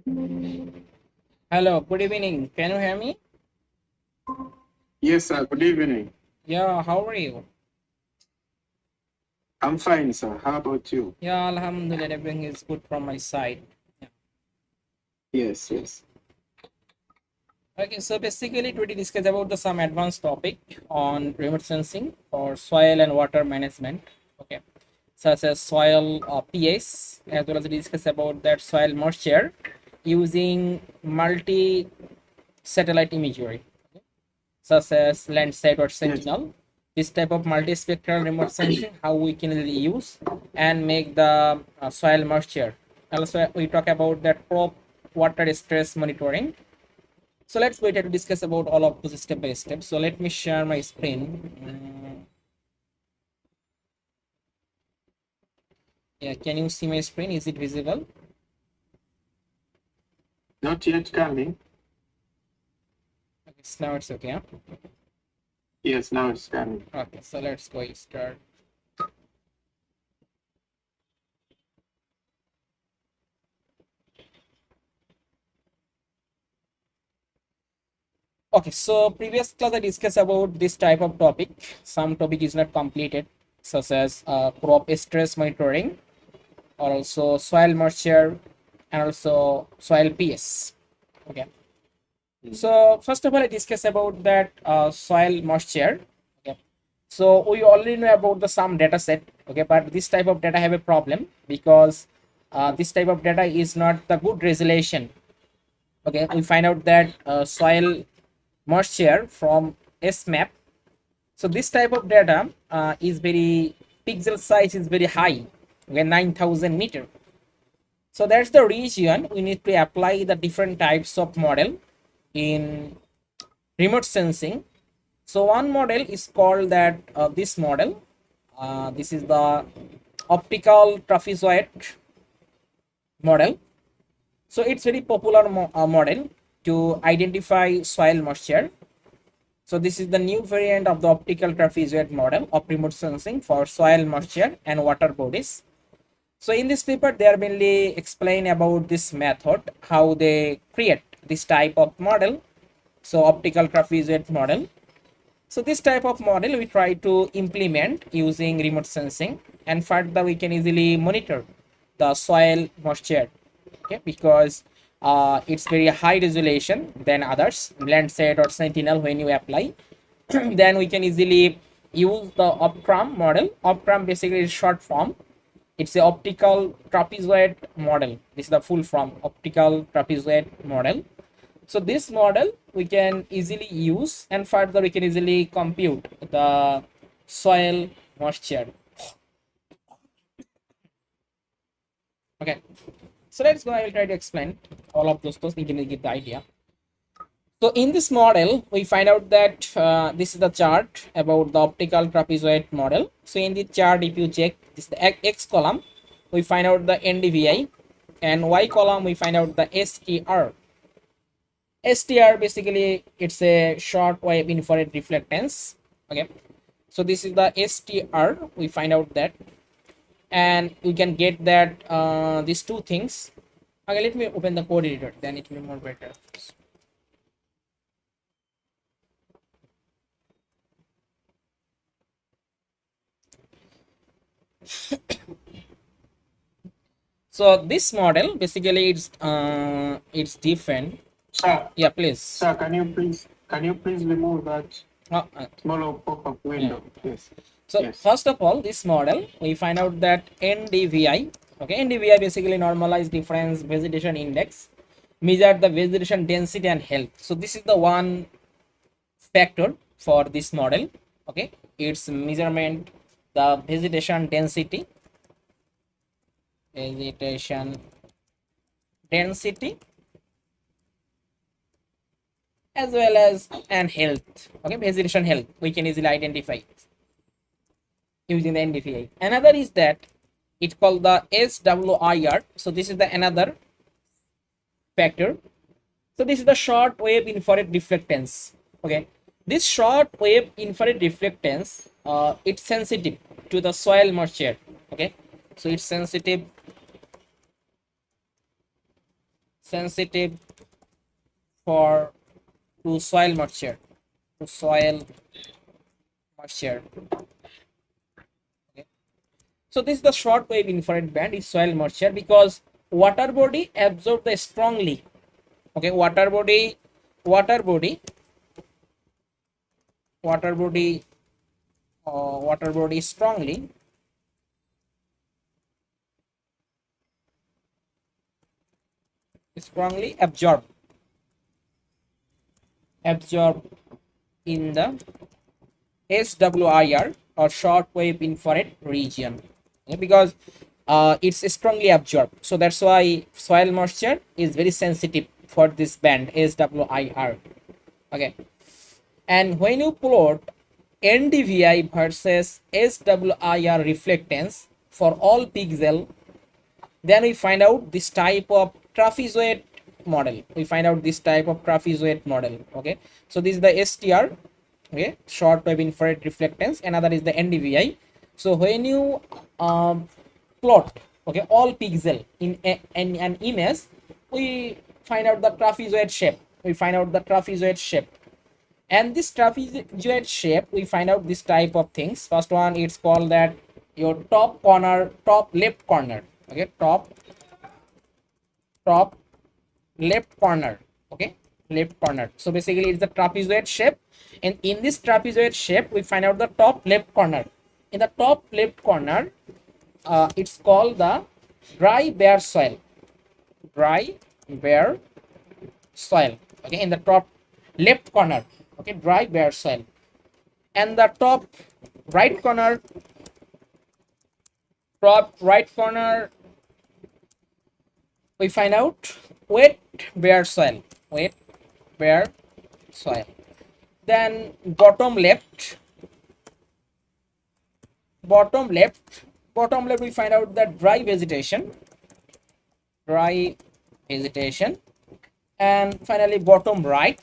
Hello, good evening. Can you hear me? Yes, sir. Good evening. Yeah, how are you? I'm fine, sir. How about you? Yeah, Alhamdulillah, everything is good from my side. Yeah. Yes, yes. Okay, so basically today discuss about the some advanced topic on remote sensing for soil and water management. Okay, such as soil PS, as well as discuss about that soil moisture using multi satellite imagery, such as Landsat or Yes. Sentinel. This type of multispectral remote sensing, how we can really use and make the soil moisture. Also, we talk about that crop water stress monitoring. So let's wait to discuss about all of those step by step. So let me share my screen. Yeah, can you see my screen? Is it visible? Not yet coming. Okay, so now it's okay. Huh? Yes, now it's coming. Okay, so let's go start. Okay, so previous class I discussed about this type of topic. Some topic is not completed, such as crop stress monitoring, or also soil moisture, and also soil PS. Okay. So first of all, I discuss about that soil moisture. Okay. So we already know about the some data set. Okay, but this type of data have a problem because this type of data is not the good resolution. Okay, we find out that soil moisture from SMAP. So this type of data is very pixel size is very high, okay, 9,000 meter. So that's the region we need to apply the different types of model in remote sensing. So one model is called that this model. This is the optical trapezoid model. So it's very popular model to identify soil moisture. So this is the new variant of the optical trapezoid model of remote sensing for soil moisture and water bodies. So in this paper, they are mainly explain about this method, how they create this type of model. So optical trapezoid model. So this type of model we try to implement using remote sensing, and further we can easily monitor the soil moisture. Okay, because it's very high resolution than others, Landsat or Sentinel when you apply. Then we can easily use the OPTRAM model. OPTRAM basically is short form. It's a optical trapezoid model. This is the full form, optical trapezoid model. So this model we can easily use, and further we can easily compute the soil moisture. Okay, so let's go. I will try to explain all of those you can get the idea. So in this model, we find out that this is the chart about the optical trapezoid model. So in the chart, if you check this is the X column, we find out the NDVI, and Y column we find out the STR. STR basically it's a short wave infrared reflectance. Okay, so this is the STR. We find out that, and we can get that these two things. Okay, let me open the code editor, then it will be more better. So this model basically it's different. Sir, Yeah, please. sir, can you please remove that Uh, small pop-up yeah. window? Yes. So Yes. first of all, this model we find out that NDVI. Okay, NDVI basically normalized difference vegetation index, measure the vegetation density and health. So this is the one factor for this model. Okay, its measurement the vegetation density as well as and health. Okay, vegetation health we can easily identify using the NDVI. Another is that it's called the SWIR. So this is the another factor. So this is the short wave infrared reflectance. Okay, this short wave infrared reflectance it's sensitive to the soil sensitive for to soil moisture, to soil moisture. Okay. So this is the short wave infrared band is soil moisture because water body absorb the strongly. Okay, water body water body strongly absorb in the SWIR or short wave infrared region. Okay, because it's strongly absorbed, so that's why soil moisture is very sensitive for this band SWIR. Okay, and when you plot NDVI versus SWIR reflectance for all pixel, then we find out this type of trapezoid model. Okay, so this is the STR, okay, short wave infrared reflectance. Another is the NDVI. So when you plot, okay, all pixel in an image, we find out the trapezoid shape. And this trapezoid shape, we find out this type of things. First one, it's called that your top left corner. Okay, top left corner. Okay, left corner. So basically it's the trapezoid shape, and in this trapezoid shape we find out the top left corner. In the top left corner, it's called the dry bare soil. Okay, in the top left corner. Okay, dry bare soil. And the top right corner, we find out wet bare soil. Then bottom left, we find out that dry vegetation. And finally bottom right,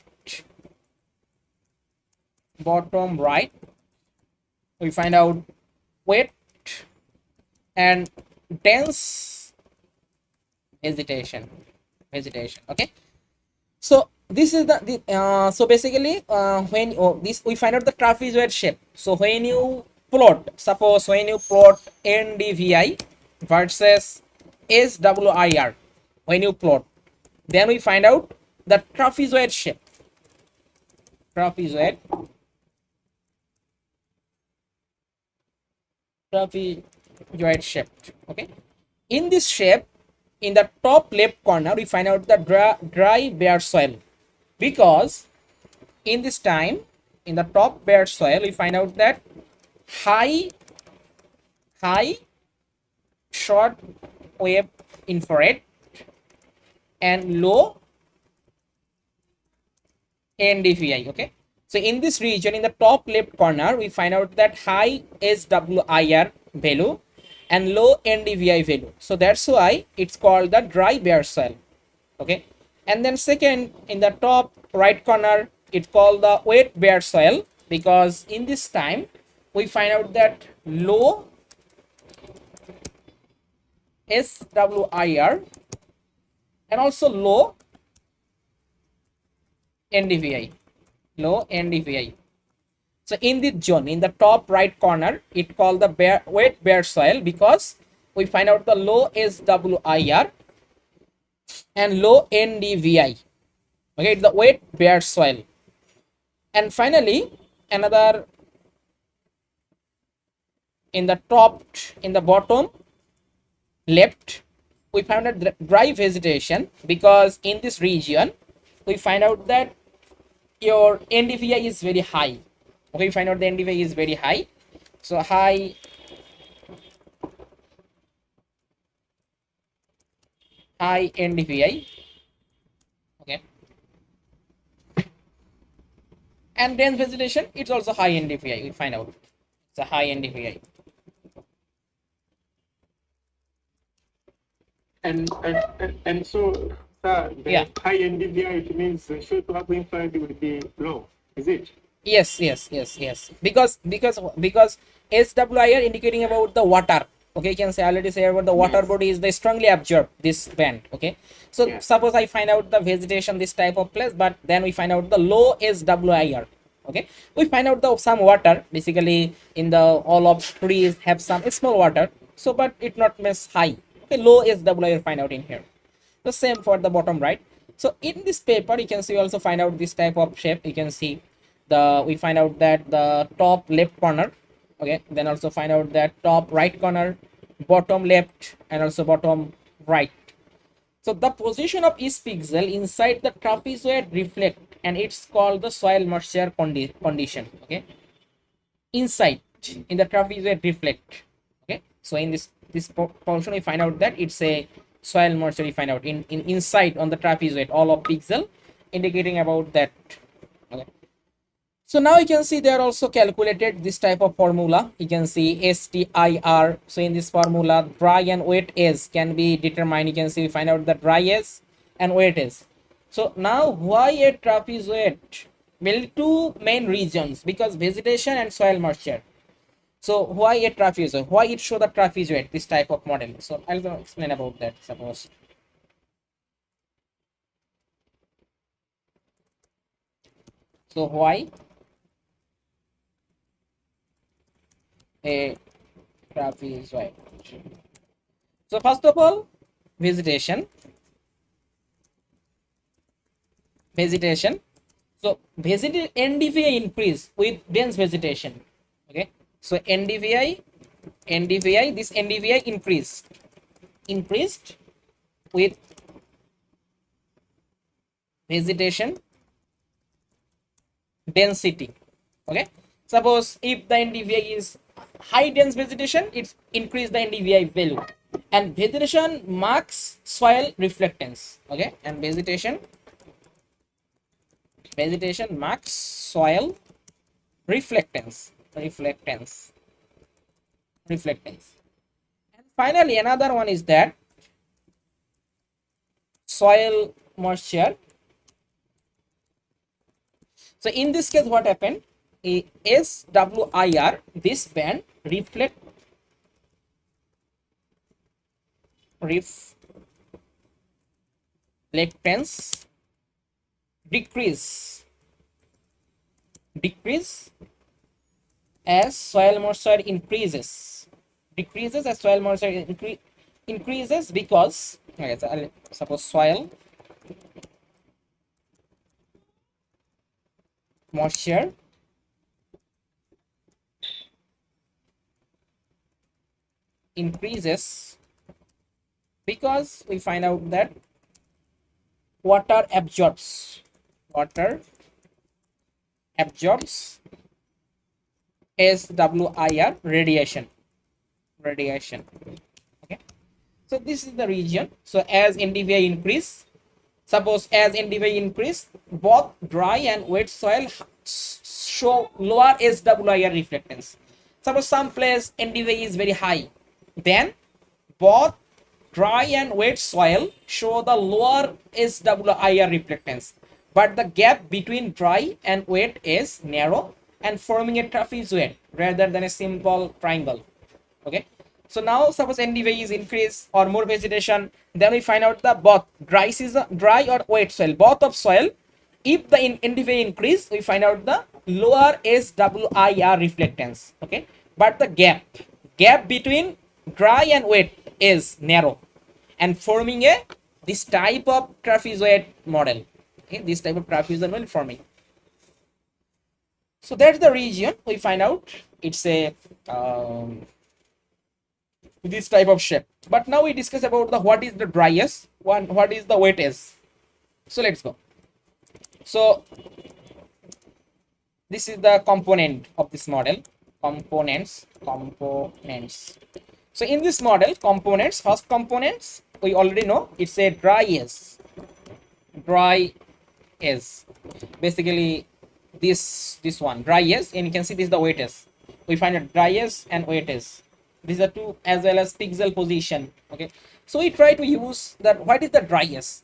we find out wet and dense vegetation. Okay, so this is the so basically when this we find out the trapezoid shape. So when you plot, suppose when you plot NDVI versus SWIR, when you plot, then we find out the trapezoid shape. Trapezoid shape. Okay, in this shape, in the top left corner, we find out the dry bare soil, because in this time, in the top bare soil, we find out that high short wave infrared and low NDVI. Okay, so in this region, in the top left corner, we find out that high SWIR value and low NDVI value. So that's why it's called the dry bare soil. Okay, and then second, in the top right corner, it's called the wet bare soil, because in this time we find out that low SWIR and also low NDVI. So in this zone, in the top right corner, it called the wet bare soil, because we find out the low SWIR and low NDVI. Okay, the wet bare soil. And finally, another, in the bottom left, we found out the dry vegetation, because in this region we find out that your NDVI is very high. Okay, we find out the NDVI is very high. So high NDVI. Okay, and dense vegetation, it's also high NDVI. We find out it's a high NDVI. And so, sir, the high NDVI, it means the short wave infrared will be low, is it? Yes. Because SWIR indicating about the water. Okay, you can say, I already say about the water Yes. body is they strongly absorb this band. Okay, so Yeah. suppose I find out the vegetation this type of place, but then we find out the low is WIR. Okay, we find out the some water basically in the all of trees have some small water, so but it not miss high. Okay, low is WIR find out in here. The same for the bottom right. So in this paper you can see, also find out this type of shape. You can see we find out that the top left corner, okay, then also find out that top right corner, bottom left, and also bottom right. So the position of each pixel inside the trapezoid reflect, and it's called the soil moisture condition. Okay, inside in the trapezoid reflect. Okay, so in this portion we find out that it's a soil moisture. We find out in inside on the trapezoid all of pixel, indicating about that. Okay, so now you can see they are also calculated this type of formula. You can see STIR. So in this formula, dry and wet is can be determined. You can see we find out the dry is and wet is. So now why a trapezoid? Well, two main regions, because vegetation and soil moisture. So why a trapezoid? Why it show the trapezoid, this type of model? So I'll explain about that. Suppose. So why a trapezoid? So first of all, vegetation. So NDVI increase with dense vegetation. Okay. So NDVI, this NDVI increased with vegetation density. Okay. Suppose if the NDVI is high dense vegetation, it's increase the NDVI value. And vegetation marks soil reflectance. Okay, and vegetation marks soil reflectance. And finally, another one is that soil moisture. So in this case, what happened? A SWIR, this band reflectance decrease as soil moisture increases. Increases because, okay, so I'll suppose soil moisture increases because we find out that water absorbs SWIR radiation. Okay, so this is the region. So as NDVI increase, suppose as NDVI increase, both dry and wet soil show lower SWIR reflectance. Suppose some place NDVI is very high, then both dry and wet soil show the lower SWIR reflectance, but the gap between dry and wet is narrow and forming a trapezoid rather than a simple triangle. Okay, so now suppose NDVI is increased or more vegetation, then we find out the both dry or wet soil, both of soil. If the NDVI increase, we find out the lower SWIR reflectance. Okay, but the gap between dry and wet is narrow and forming a this type of trapezoid model. Okay, this type of trapezoid model forming. So that's the region we find out. It's a this type of shape. But now we discuss about the what is the driest one, what is the wettest. So let's go. So this is the component of this model. Components. So in this model, components, first components we already know, it's a dry is basically this one dry is, and you can see this is the wettest. We find a dry is and wettest. These are two, as well as pixel position. Okay, so we try to use that. What is the driest?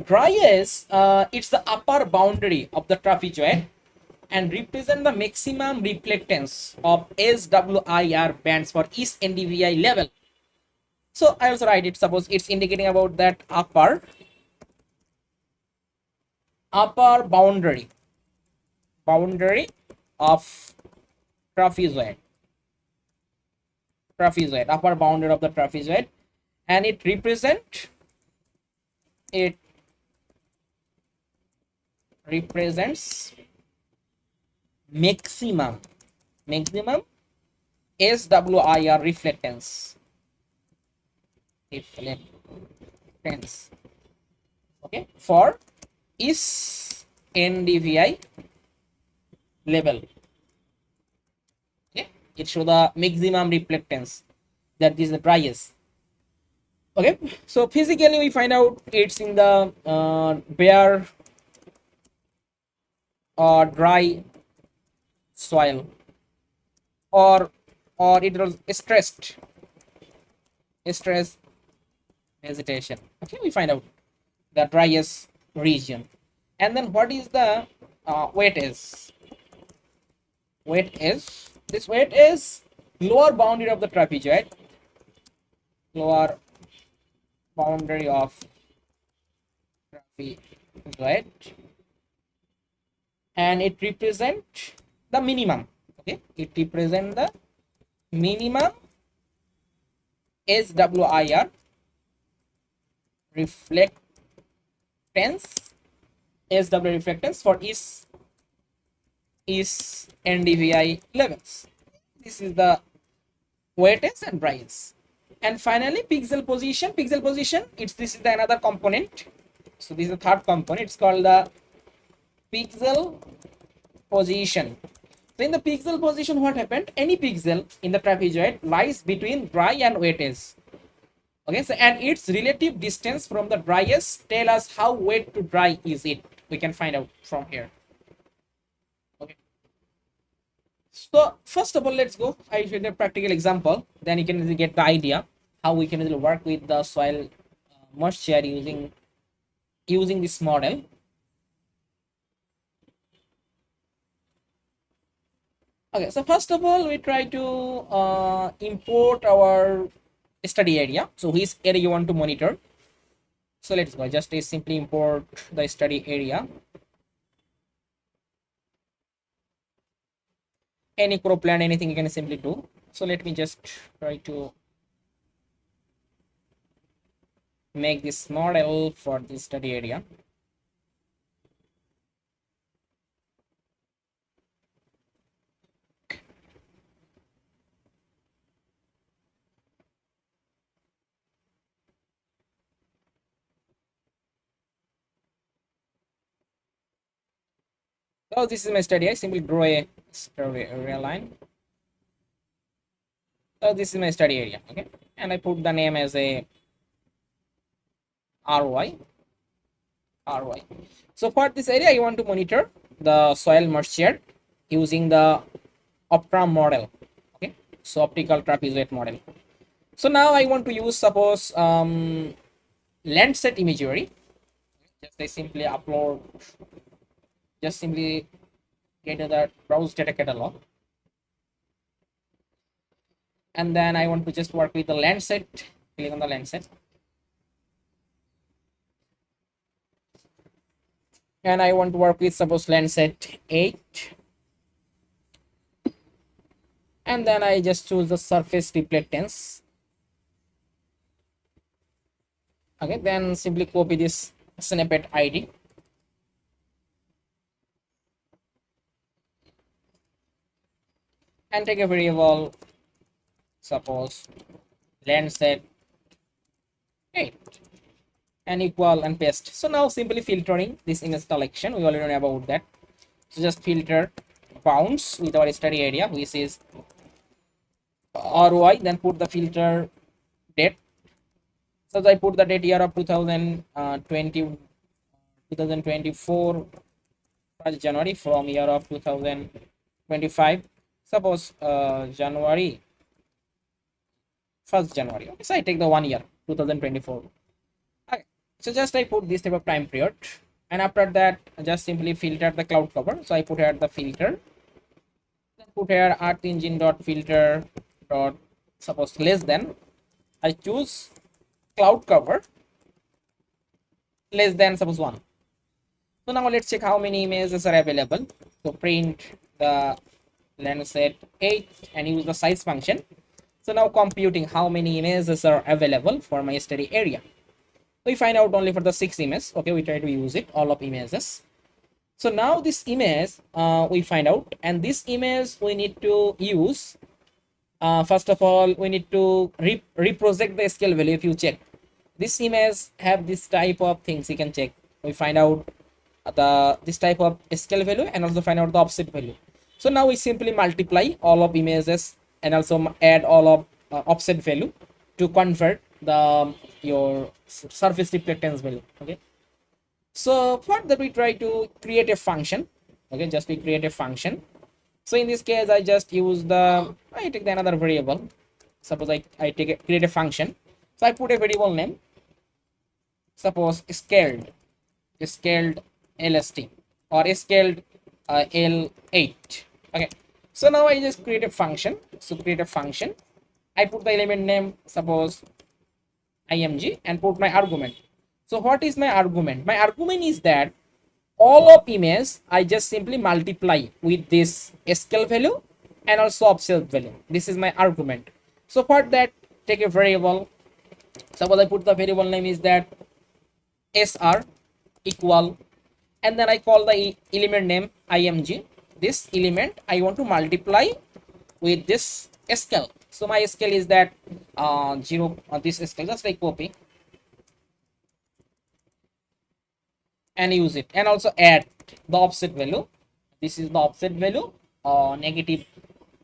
Driest, it's the upper boundary of the trapezoid and represent the maximum reflectance of SWIR bands for each NDVI level. So I also write it, suppose it's indicating about that upper boundary of trapezoid, upper boundary of the trapezoid, and it represents maximum SWIR reflectance, okay, for each NDVI level. Okay, it shows the maximum reflectance, that is the driest. Okay, so physically we find out it's in the bare or dry soil, or it was stressed vegetation. Okay, we find out the driest region. And then what is the weight is this weight is lower boundary of the trapezoid, lower boundary of trapezoid, and it represents the minimum. Okay, it represents the minimum SWIR reflectance for each NDVI levels. This is the weightage and brightness. And finally, pixel position. This is the another component. So this is the third component. It's called the pixel position. So in the pixel position, what happened? Any pixel in the trapezoid lies between dry and weightage. Okay, so and its relative distance from the driest tell us how wet to dry is it. We can find out from here. Okay. So first of all, let's go. I should a practical example. Then you can get the idea how we can work with the soil moisture using this model. Okay, so first of all, we try to import our study area. So which area you want to monitor. So let's go. Just simply import the study area. Any cropland, anything you can simply do. So let me just try to make this model for this study area. So this is my study. I simply draw a study area line. So this is my study area. Okay, and I put the name as a RY. So for this area, I want to monitor the soil moisture using the OPTRAM model. Okay, so optical trapezoid model. So now I want to use, suppose, Landsat imagery. Just I simply upload. Just simply get the browse data catalog, and then I want to just work with the Landsat. Click on the Landsat, and I want to work with, suppose, Landsat 8, and then I just choose the surface reflectance. Okay, then simply copy this snippet ID. And take a variable, suppose Landsat 8, and equal, and paste. So now simply filtering this image collection, we already know about that. So just filter bounds with our study area, which is RY, then put the filter date. So I put the date year of 2024 1st January from year of 2025. Suppose January 1st January. Okay, so I take the 1 year 2024. Okay, so just I put this type of time period, and after that just simply filter the cloud cover. So I put here the filter, then put here earth engine dot filter dot, suppose, less than I choose cloud cover less than suppose 1. So now let's check how many images are available. So print the Landsat 8 and use the size function. So now computing how many images are available for my study area. We find out only for the 6 images. Okay, we try to use it all of images. So now this image we find out, and this image we need to use. First of all, we need to reproject the scale value. If you check, this image have this type of things. You can check. We find out this type of scale value and also find out the offset value. So now we simply multiply all of images and also add all of offset value to convert the your surface reflectance value. Okay. So for that we try to create a function. Okay, just we create a function. So in this case, I just use I take the another variable. Suppose I create a function. So I put a variable name. Suppose scaled LST or scaled L8. Okay. So now I just create a function. So create a function. I put the element name, suppose img, and put my argument. So what is my argument? My argument is that all of image I just simply multiply with this scale value and also offset value. This is my argument. So for that, take a variable. Suppose I put the variable name is that sr equal, and then I call the element name img. This element I want to multiply with this scale. So my scale is that 0. This scale, just like copy and use it, and also add the offset value. This is the offset value, negative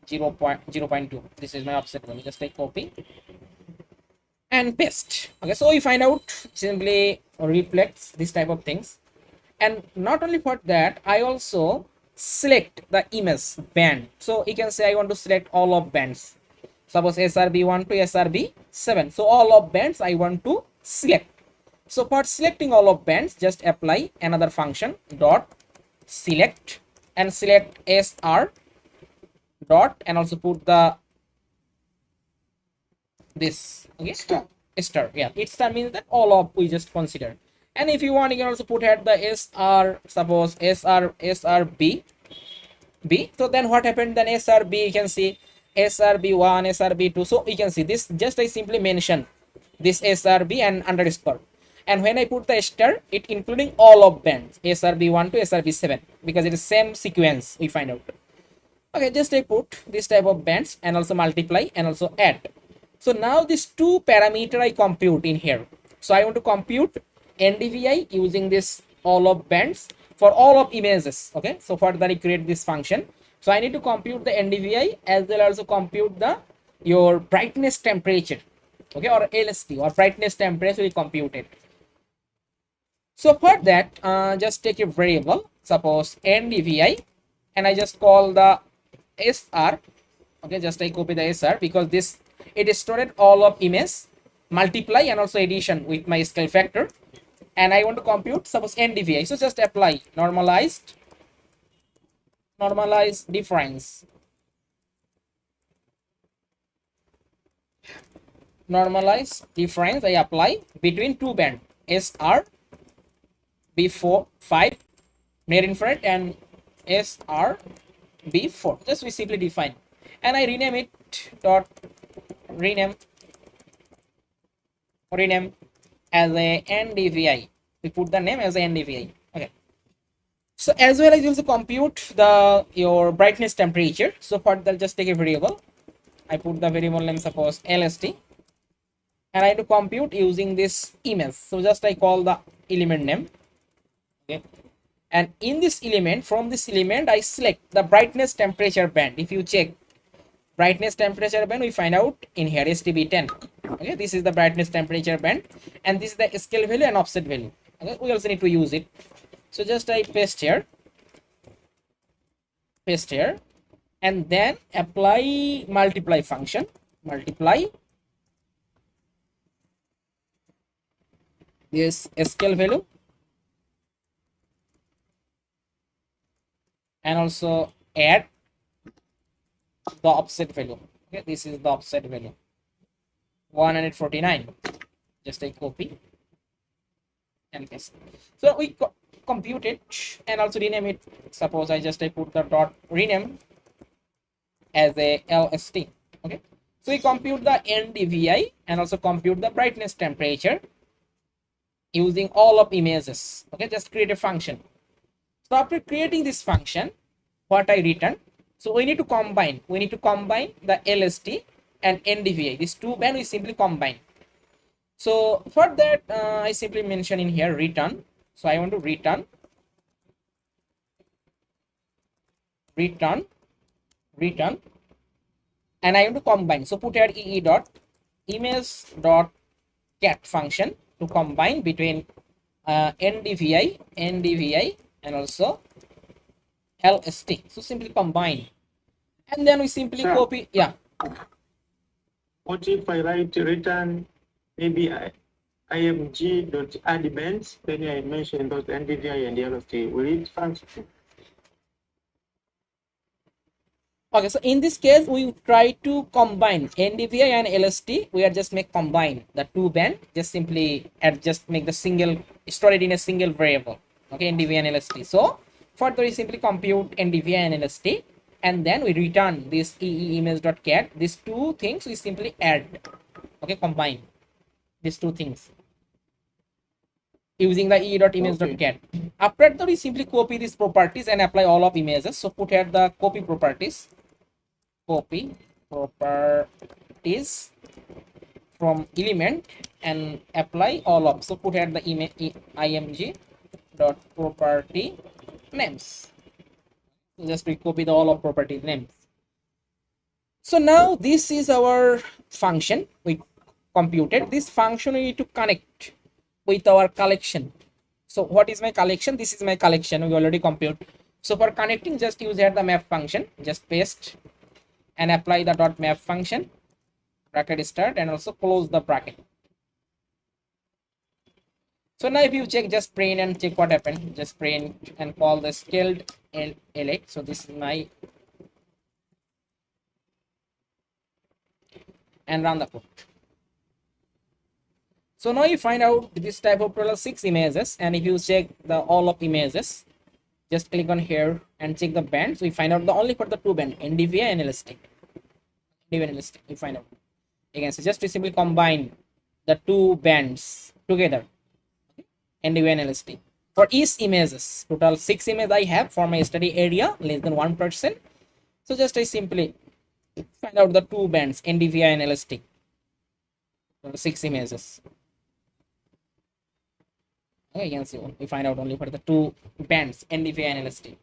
0.2. This is my offset value. Just take copy and paste. Okay, so we find out simply reflects this type of things. And not only for that, I also select the image band. So you can say I want to select all of bands. Suppose SRB1 to SRB7. So all of bands I want to select. So for selecting all of bands, just apply another function dot select and select SR dot and also put the this. Okay, star. Yeah, it star means that all of we just consider. And if you want, you can also put at the SR, suppose SRB B. So then what happened? Then SRB, you can see SRB1, SRB2. So you can see this, just I simply mention this SRB and underscore. And when I put the star, it including all of bands SRB1 to SRB7, because it is same sequence we find out. Okay, just I put this type of bands and also multiply and also add. So now this two parameter I compute in here. So I want to compute NDVI using this all of bands for all of images. Okay, so for that I create this function. So I need to compute the NDVI as well as compute the your brightness temperature. Okay, or LST or brightness temperature we compute it. So for that, just take a variable, suppose NDVI, and I just call the SR. Okay, just I copy the SR because this it is stored all of image, multiply and also addition with my scale factor, and I want to compute suppose NDVI. So just apply normalized difference. Normalized difference I apply between two band SR B4 5 near infrared and SR B4. Just we simply define and I rename it dot rename as a NDVI. We put the name as a NDVI. Okay. So as well as you also compute the your brightness temperature. So for that, just take a variable. I put the variable name suppose LST, and I have to compute using this image. So just I call the element name. Okay. And in this element, from this element, I select the brightness temperature band. If you check brightness temperature band, we find out in here STB10. Okay, this is the brightness temperature band, and this is the scale value and offset value. Okay, we also need to use it. So just I paste here, and then apply multiply function, multiply this scale value and also add the offset value. Okay, this is the offset value. 149. Just I copy and paste. So we compute it and also rename it. Suppose I put the dot rename as a LST. Okay. So we compute the NDVI and also compute the brightness temperature using all of images. Okay, just create a function. So after creating this function, what I return, so we need to combine the LST and NDVI. These two band we simply combine. So for that, I simply mention in here return. So I want to return, and I want to combine. So put here ee dot image dot cat function to combine between NDVI and also LST. So simply combine, and then we simply copy. Yeah. What if I write return maybe img.add bands, then I mention those NDVI and LST? Will it function? Okay, so in this case, we try to combine NDVI and LST. We are just make combine the two band, just simply and just make the single, store it in a single variable. Okay, NDVI and LST. So further, we simply compute NDVI and LST, and then we return this image.cat. These two things we simply add. Okay, combine these two things using the e.image.cat. After that, we simply copy these properties and apply all of images. So put here the copy properties from element and apply all of. So put here the img dot property names. So just we copy the all of property names. So now this is our function we computed. This function we need to connect with our collection. So what is my collection? This is my collection. We already compute. So for connecting, just use here the map function. Just paste and apply the dot map function, bracket start, and also close the bracket. So now if you check, just print and check what happened. Just print and call the scaled LX. So this is my, and run the code. So now you find out this type of total 6 images, and if you check the all of images, just click on here and check the bands. We find out the only for the two band, NDVI and LST. NDVI and LST, we find out. Again, so just to simply combine the two bands together, NDVI and LST. For each images, total 6 images I have for my study area less than 1%. So just I simply find out the two bands, NDVI and LST. 6 images. Okay, you can see we find out only for the two bands, NDVI and LST.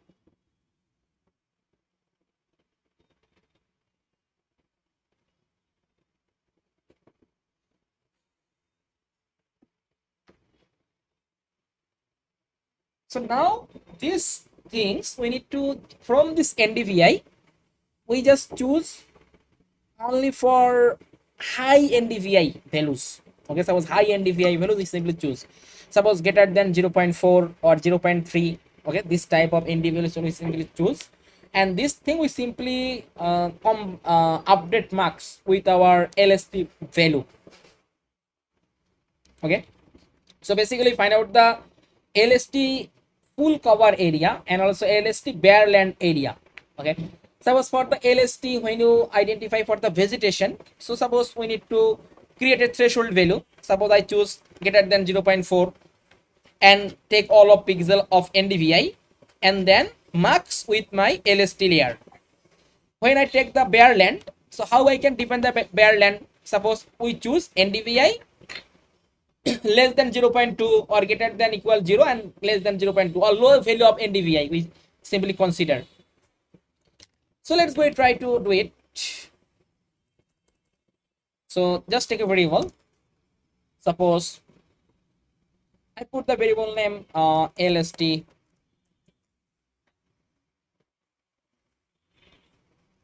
So now these things we need to, from this NDVI, we just choose only for high NDVI values. Okay, suppose high NDVI values we simply choose. Suppose greater than 0.4 or 0.3. Okay, this type of NDVI we simply choose, and this thing we simply update marks with our LST value. Okay, so basically find out the LST full cover area and also LST bare land area. Okay, suppose for the LST, when you identify for the vegetation, so suppose we need to create a threshold value. Suppose I choose greater than 0.4 and take all of pixel of NDVI and then marks with my LST layer. When I take the bare land, so how I can define the bare land? Suppose we choose NDVI less than 0.2 or greater than equal 0 and less than 0.2 or low value of NDVI we simply consider. So let's go and try to do it. So just take a variable. Suppose I put the variable name LST.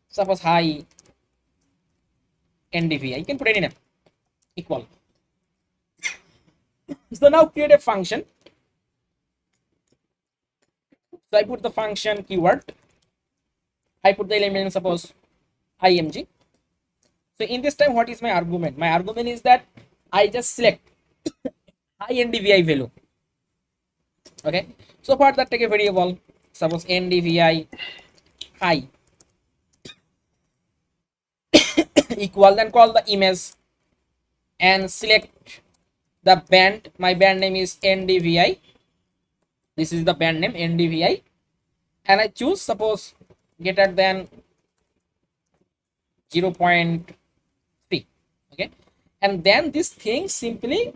Suppose high NDVI. You can put any name equal. So now create a function. So I put the function keyword. I put the element, suppose img. So in this time, what is my argument? My argument is that I just select high NDVI value. Okay, so for that, take a variable, suppose NDVI high equal, then call the image and select the band. My band name is NDVI. This is the band name NDVI, and I choose suppose greater than 0.3. Okay, and then this thing simply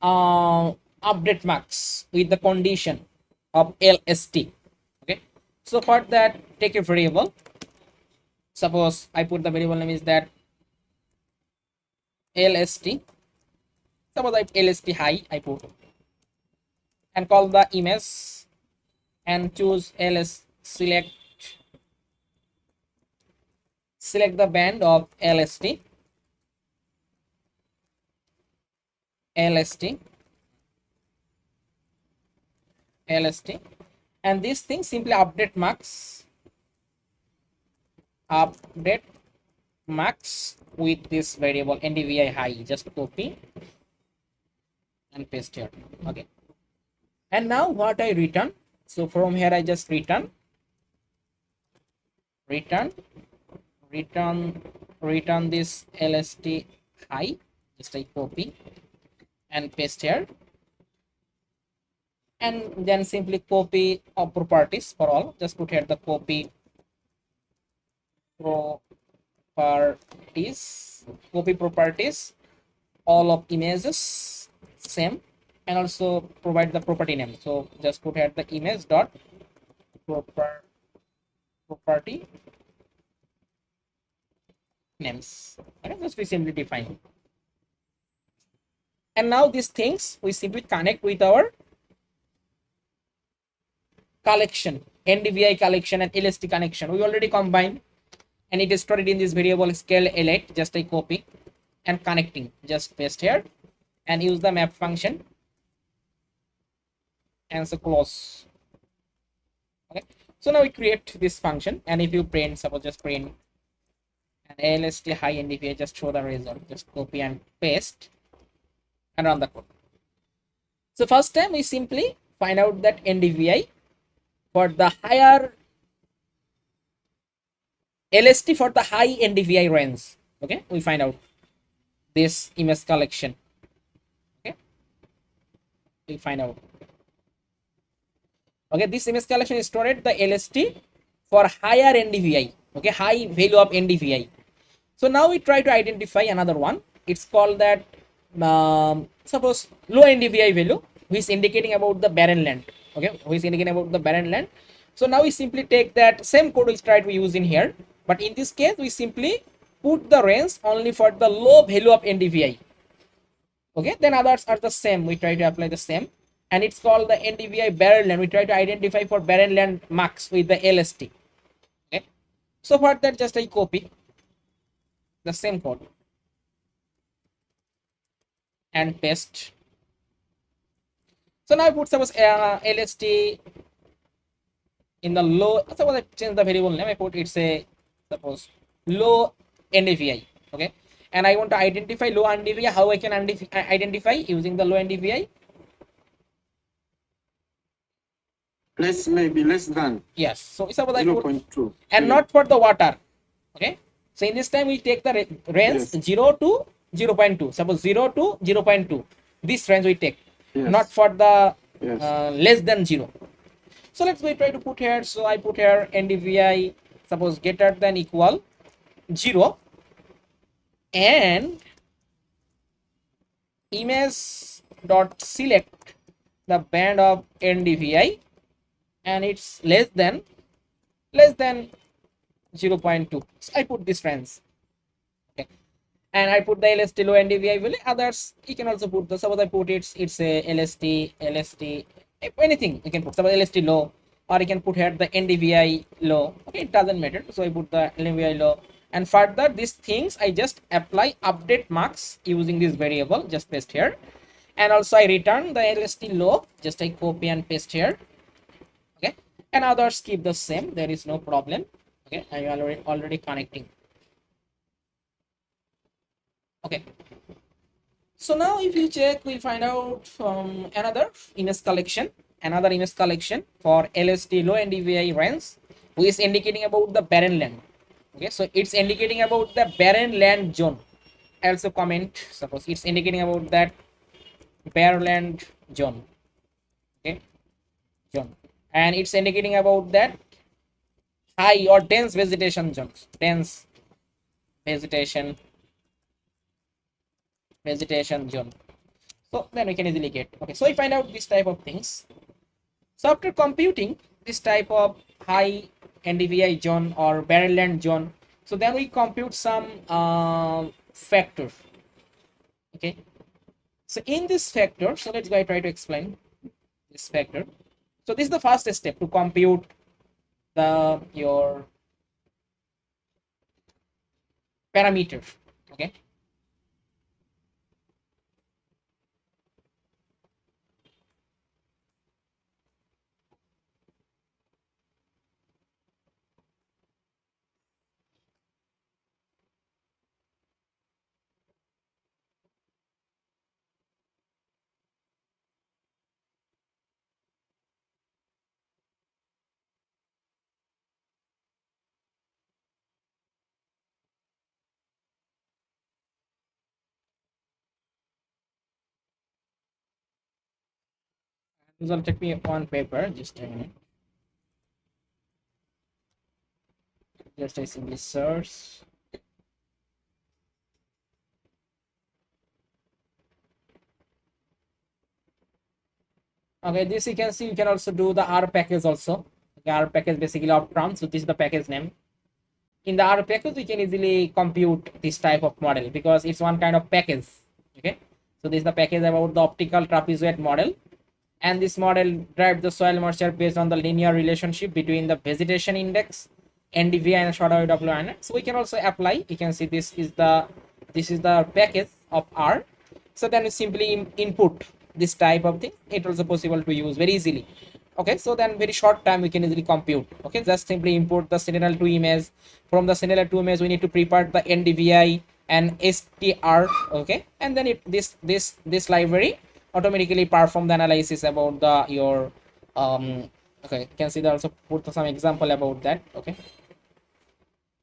update max with the condition of LST. Okay, so for that, take a variable. Suppose I put the variable name is that LST. Suppose I LST high I put, and call the image and choose LS, select the band of LST, and this thing simply update max with this variable NDVI high. Just copy and paste here. Okay, and now what I return, so from here I just return this LST high. Just I copy and paste here, and then simply copy of properties for all. Just put here the copy properties all of images same, and also provide the property name. So just put here the image dot property names. Okay, just we simply define, and now these things we simply connect with our collection, NDVI collection and LST connection. We already combined, and it is stored in this variable scale L8. Just I copy and connecting, just paste here and use the map function and so close. Okay, so now we create this function, and if you print, suppose just print and LST high NDVI, just show the result. Just copy and paste and run the code. So first time we simply find out that NDVI for the higher LST for the high NDVI range. Okay, we find out this image collection. Okay, we find out. Okay, this image collection is stored the LST for higher NDVI. Okay, high value of NDVI. So now we try to identify another one. It's called that suppose low NDVI value, which is indicating about the barren land. Okay, which is indicating about the barren land. So now we simply take that same code we try to use in here, but in this case we simply put the range only for the low value of NDVI. Okay, then others are the same. We try to apply the same, and it's called the NDVI barren land. We try to identify for barren land max with the LST. Okay, so for that, just I copy the same code and paste. So now I put suppose LST in the low. Suppose I change the variable name. I put it's a suppose low NDVI. Okay, and I want to identify low NDVI. How I can identify using the low NDVI? Maybe less than. Yes. So suppose I put 0.2 and not for the water. Okay. So in this time we take the range 0 to 0.2. Suppose 0 to 0.2. This range we take, not for the less than 0. So let's we try to put here. So I put here NDVI suppose greater than equal 0 and image dot select the band of NDVI, and it's less than 0.2. So I put this range. Okay, and I put the LST low NDVI value. Others you can also put the, suppose I put it's a LST anything you can put, suppose LST low, or you can put here the NDVI low. Okay, it doesn't matter. So I put the NDVI low, and further these things I just apply update marks using this variable. Just paste here, and also I return the LST low. Just I copy and paste here. Okay, and others keep the same. There is no problem. Okay, I already connecting. Okay. So now if you check, we find out another image collection for LST low NDVI range, which is indicating about the barren land. Okay, so it's indicating about the barren land zone. I also comment, suppose it's indicating about that barren land zone. Okay, zone, and it's indicating about that high or dense vegetation zones, dense vegetation zone. So then we can easily get. Okay, so we find out this type of things. So after computing this type of high NDVI zone or barren land zone, so then we compute some factor. Okay, so in this factor, so let's go try to explain this factor. So this is the first step to compute the your parameter. Okay, this will take me one paper. Just a minute. Just I simply search. Okay, this you can see. You can also do the R package also. The R package basically OPTRAM. So this is the package name. In the R package, we can easily compute this type of model because it's one kind of package. Okay, so this is the package about the optical trapezoid model, and this model drives the soil moisture based on the linear relationship between the vegetation index, NDVI, and short WN. So we can also apply. You can see this is the package of R. So then we simply input this type of thing. It also possible to use very easily. Okay, so then very short time we can easily compute. Okay, just simply import the Sentinel-2 image. From the Sentinel-2 image, we need to prepare the NDVI and STR. Okay, and then this library automatically perform the analysis about the your okay, you can see that also put some example about that. Okay,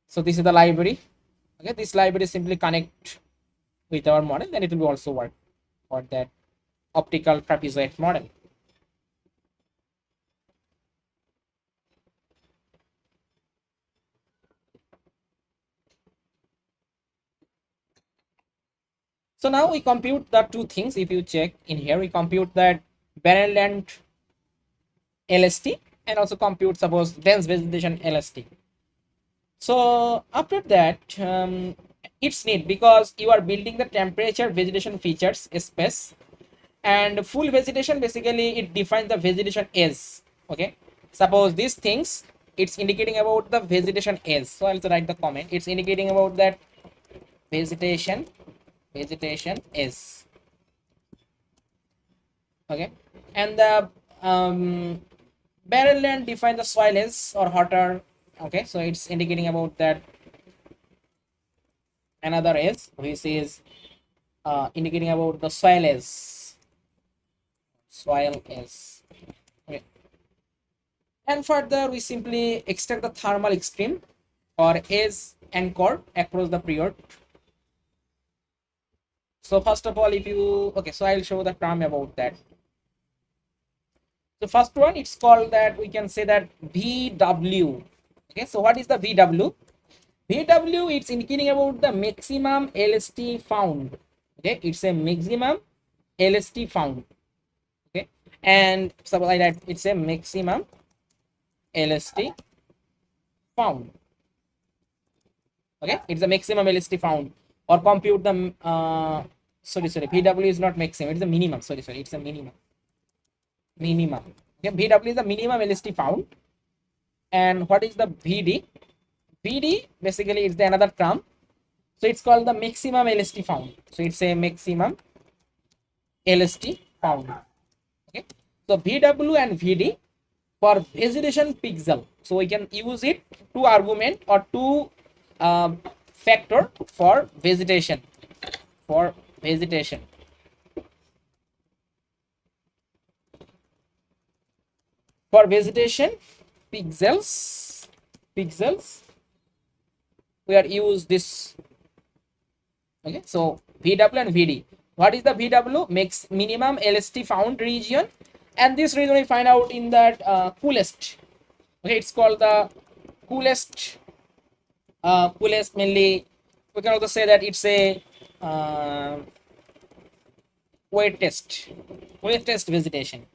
so this is the library. Okay, this library simply connect with our model, then it will also work for that optical trapezoid model. So now we compute the two things. If you check in here, we compute that barren land LST and also compute suppose dense vegetation LST. So after that, it's neat because you are building the temperature vegetation features space, and full vegetation basically it defines the vegetation edge. Okay, suppose these things it's indicating about the vegetation edge. So I'll also write the comment. It's indicating about that vegetation is okay, and the barren land define the soil is or hotter. Okay, so it's indicating about that another is which is indicating about the soil is okay. And further we simply extract the thermal extreme or edge anchor across the period. So first of all, if you okay, so I'll show the term about that. So first one, it's called that we can say that VW. Okay, so what is the VW? VW, it's indicating about the maximum LST found. Okay, it's a maximum LST found. Okay, and so like that, it's a maximum LST found. Okay, it's a maximum LST found or compute the sorry, VW is not maximum, it's a minimum. Sorry, it's a minimum. Okay, VW is the minimum LST found. And what is the VD? VD basically it's the another term. So it's called the maximum LST found. So it's a maximum LST found. Okay. So VW and VD for vegetation pixel. So we can use it two argument or two factor for vegetation. for vegetation. For vegetation pixels, we are use this. Okay, so VW and VD. What is the VW? Makes minimum LST found region, and this region we find out in that coolest. Okay, it's called the coolest. Coolest mainly. We can also say that it's a wettest vegetation,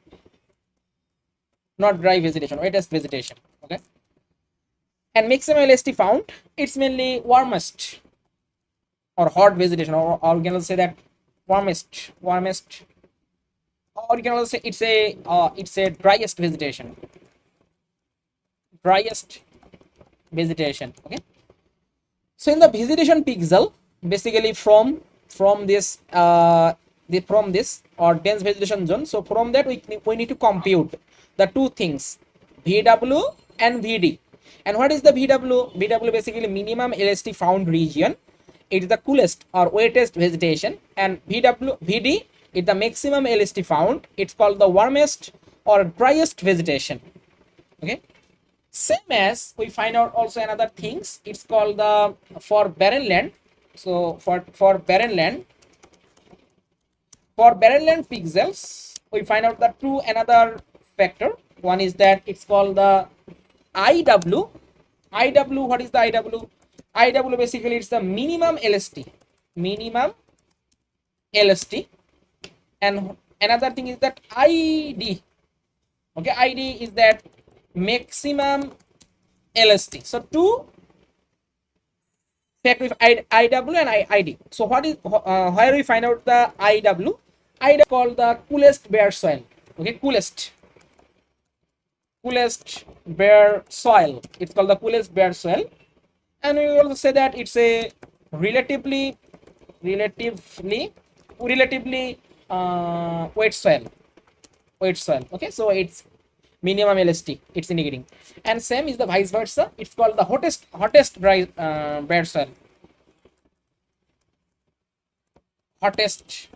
not dry vegetation. Wettest vegetation. Okay, and maximum LST found. It's mainly warmest or hot vegetation, or we can also say that warmest, or you can also say it's a driest vegetation, okay. So in the vegetation pixel, basically from this from this or dense vegetation zone, so from that we need to compute the two things, VW and VD. And what is the VW? VW basically minimum LST found region. It is the coolest or wettest vegetation, and VD is the maximum LST found. It's called the warmest or driest vegetation. Okay. Same as we find out also another things. It's called the for barren land. So for barren land pixels, we find out the two another factor. One is that it's called the IW. What is the IW? IW basically it's the minimum LST, and another thing is that ID. Okay, ID is that maximum LST. So two factor with IW and ID. So what is where we find out the IW? IW called the coolest bare soil. Okay, coolest bare soil. It's called the coolest bare soil. And we also say that it's a relatively wet soil. Okay, so it's minimum LST, it's indicating. And same is the vice versa. It's called the hottest dry bare soil. Hottest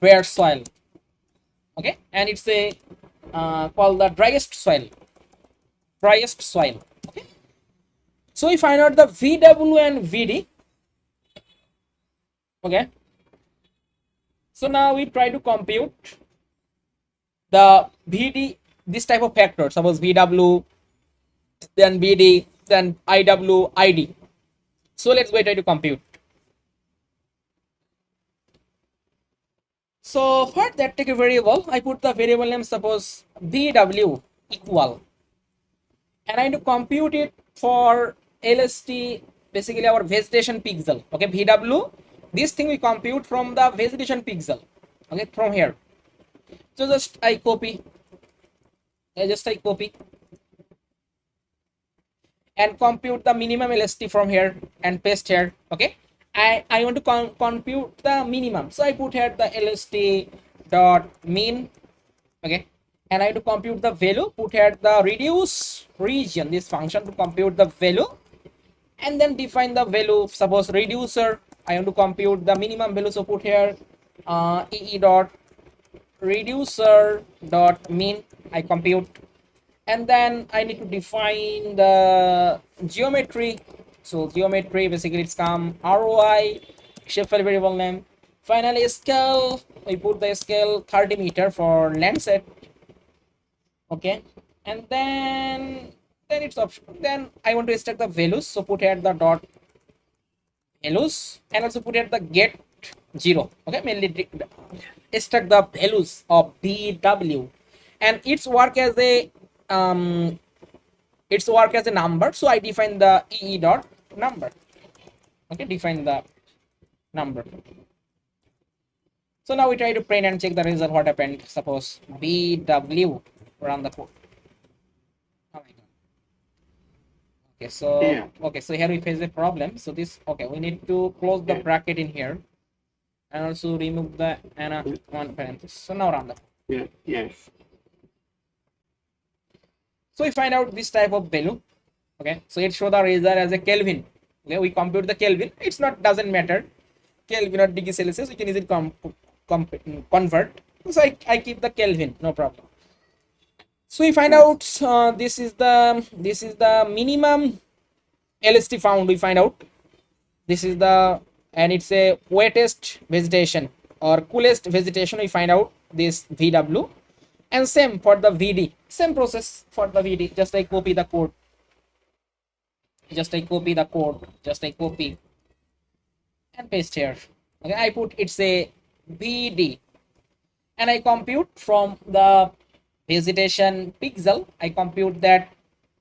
bare soil. Okay, and it's a called the driest soil. Okay. So we find out the VW and VD. Okay. So now we try to compute the VD, this type of factor. Suppose VW, then VD, then IW, ID. So let's go try to compute. So for that, take a variable. I put the variable name, suppose VW equal, and I need to compute it for LST, basically our vegetation pixel. Okay, VW, this thing we compute from the vegetation pixel. Okay, from here. So just I copy and compute the minimum LST from here and paste here. Okay, I want to compute the minimum, so I put here the LST dot mean. Okay, and I have to compute the value, put here the reduce region, this function to compute the value, and then define the value. Suppose reducer, I want to compute the minimum value, so put here ee dot reducer dot mean, I compute, and then I need to define the geometry. So geometry, basically it's come ROI, shapefile variable name. Finally scale, we put the scale 30 meter for Landsat. Okay, and then it's option. Then I want to extract the values, so put here the dot values, and also put here the get 0. Okay, mainly extract the values of BW, and its work as a number. So I define the ee dot number. Okay, define the number. So now we try to print and check the result. What happened? Suppose BW, run the code. Oh my god. Okay, so Yeah. okay, so here we face a problem. So this, okay, we need to close the bracket in here and also remove the one parenthesis. So now run the code. Yeah. Yes. So we find out this type of value. Okay, so it show the result as a Kelvin. Okay, we compute the Kelvin. It's not, doesn't matter. Kelvin or degree Celsius, we can easily convert. So I keep the Kelvin, no problem. So we find out this is the minimum LST found. We find out this is the, and it's a wettest vegetation or coolest vegetation. We find out this VW, and same for the VD, same process for the VD. Just I copy the code, just I copy and paste here. Okay, I put it's a VD, and I compute from the vegetation pixel, I compute that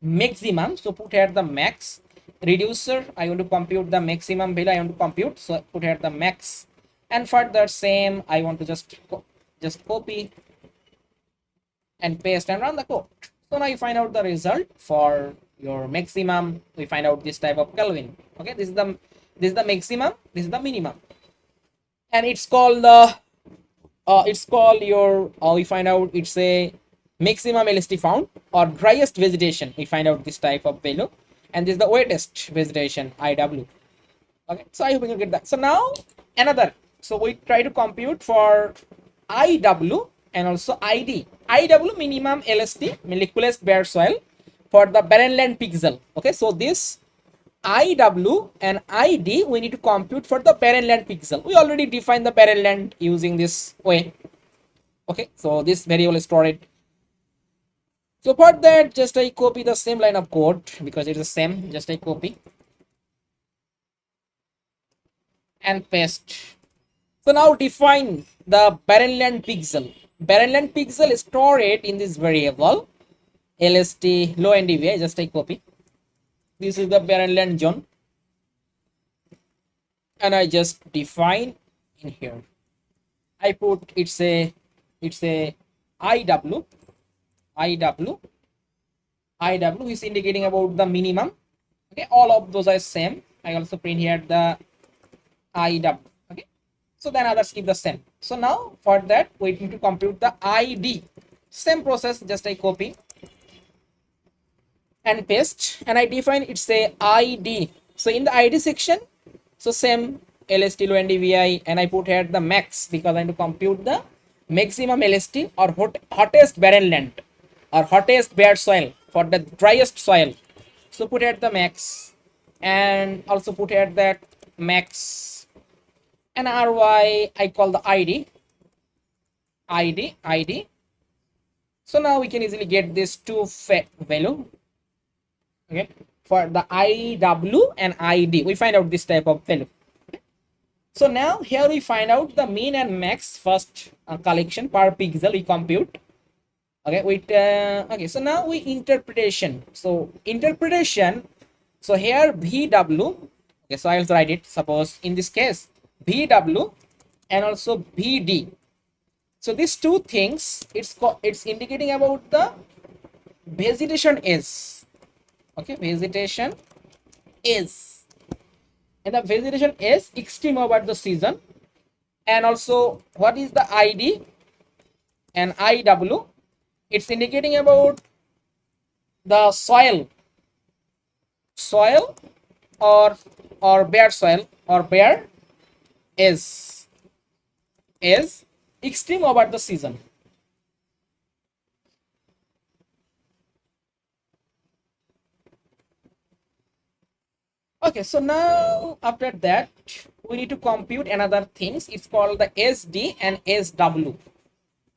maximum. So put here the max. Reducer, I want to compute the maximum value, I want to compute, so put here the max. And for the same, I want to just copy and paste and run the code. So now you find out the result for your maximum. We find out this type of Kelvin. Okay, this is the maximum, this is the minimum, and it's called the we find out it's a maximum LST found or driest vegetation. We find out this type of value, and this is the wettest vegetation, IW. Okay, so I hope you can get that. So now another, so we try to compute for IW and also ID. IW, minimum LST, molecular bare soil for the barren land pixel. Okay, so this IW and ID we need to compute for the barren land pixel. We already defined the barren land using this way. Okay, so this variable is stored. So for that, just I copy the same line of code because it is the same. Just I copy and paste. So now define the barren land pixel. Barren land pixel is stored in this variable LST low NDVI. Just I copy. This is the barren land zone, and I just define in here. I put it's a IW is indicating about the minimum. Okay, all of those are same. I also print here the IW. Okay, so then others keep the same. So now for that we need to compute the ID. Same process, just I copy and paste, and I define it's a ID. So in the ID section, so same LST low NDVI, and I put here the max because I need to compute the maximum LST or hottest barren land or hottest bare soil for the driest soil. So put here the max, and also put here that max, and RY I call the ID. So now we can easily get this two value. Okay, for the IW and ID we find out this type of value. So now here we find out the mean and max first collection per pixel we compute. Okay, with okay, so now we interpretation. So here VW. Okay, so I'll write it. Suppose in this case VW and also VD. So these two things, it's indicating about the vegetation is. Okay, vegetation is, and the vegetation is extreme over the season. And also what is the ID and IW? It's indicating about the soil or bare soil or bare is extreme over the season. Okay, so now after that we need to compute another things. It's called the SD and SW.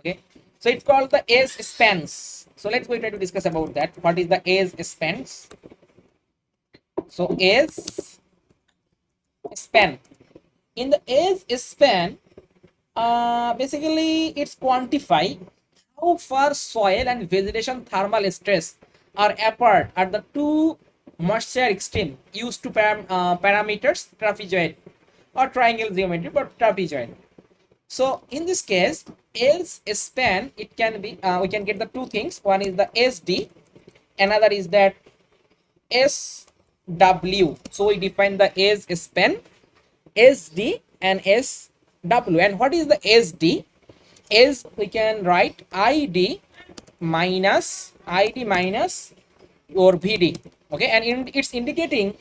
Okay, so it's called the S spans. So let's go try to discuss about that. What is the S spans? So S span. In the S span, basically it's quantify how far soil and vegetation thermal stress are apart at the two moisture extreme used to parameters trapezoid or triangle geometry, but trapezoid. So in this case, S span, it can be we can get the two things. One is the SD, another is that SW. So we define the S span, SD and SW. And what is the SD? Is we can write ID minus or VD. Okay, and it's indicating